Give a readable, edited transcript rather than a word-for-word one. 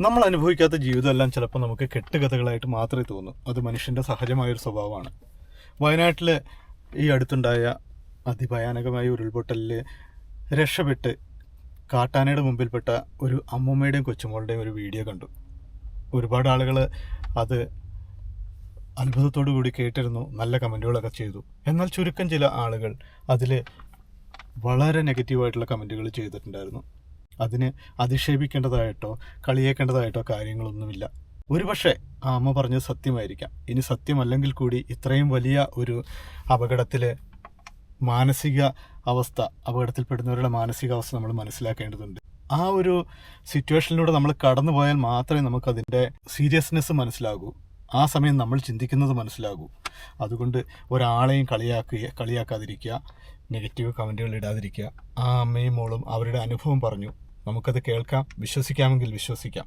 നമ്മൾ അനുഭവിക്കാത്ത ജീവിതമെല്ലാം ചിലപ്പോൾ നമുക്ക് കെട്ടുകഥകളായിട്ട് മാത്രമേ തോന്നൂ. അത് മനുഷ്യൻ്റെ സഹജമായൊരു സ്വഭാവമാണ്. വയനാട്ടിൽ ഈ അടുത്തുണ്ടായ അതിഭയാനകമായ ഉരുൾപൊട്ടലിൽ രക്ഷപ്പെട്ട് കാട്ടാനയുടെ മുമ്പിൽപ്പെട്ട ഒരു അമ്മൂമ്മയുടെയും കൊച്ചുമോളുടെയും ഒരു വീഡിയോ കണ്ടു. ഒരുപാട് ആളുകൾ അത് അത്ഭുതത്തോടു കൂടി കേട്ടിരുന്നു, നല്ല കമൻറ്റുകളൊക്കെ ചെയ്തു. എന്നാൽ ചുരുക്കം ചില ആളുകൾ അതിൽ വളരെ നെഗറ്റീവായിട്ടുള്ള കമൻറ്റുകൾ ചെയ്തിട്ടുണ്ടായിരുന്നു. അതിന് അധിക്ഷേപിക്കേണ്ടതായിട്ടോ കളിയേക്കേണ്ടതായിട്ടോ കാര്യങ്ങളൊന്നുമില്ല. ഒരുപക്ഷെ ആ അമ്മ പറഞ്ഞത് സത്യമായിരിക്കാം. ഇനി സത്യമല്ലെങ്കിൽ കൂടി ഇത്രയും വലിയ ഒരു അപകടത്തിൽ അപകടത്തിൽപ്പെടുന്നവരുടെ മാനസികാവസ്ഥ നമ്മൾ മനസ്സിലാക്കേണ്ടതുണ്ട്. ആ ഒരു സിറ്റുവേഷനിലൂടെ നമ്മൾ കടന്നു പോയാൽ മാത്രമേ നമുക്കതിൻ്റെ സീരിയസ്നെസ് മനസ്സിലാകൂ. ആ സമയം നമ്മൾ ചിന്തിക്കുന്നത് മനസ്സിലാകൂ. അതുകൊണ്ട് ഒരാളെയും കളിയാക്കാതിരിക്കുക, നെഗറ്റീവ് കമൻറ്റുകൾ ഇടാതിരിക്കുക. ആ അമ്മയും മോളും അവരുടെ അനുഭവം പറഞ്ഞു. നമുക്കത് കേൾക്കാം, വിശ്വസിക്കാമെങ്കിൽ വിശ്വസിക്കാം.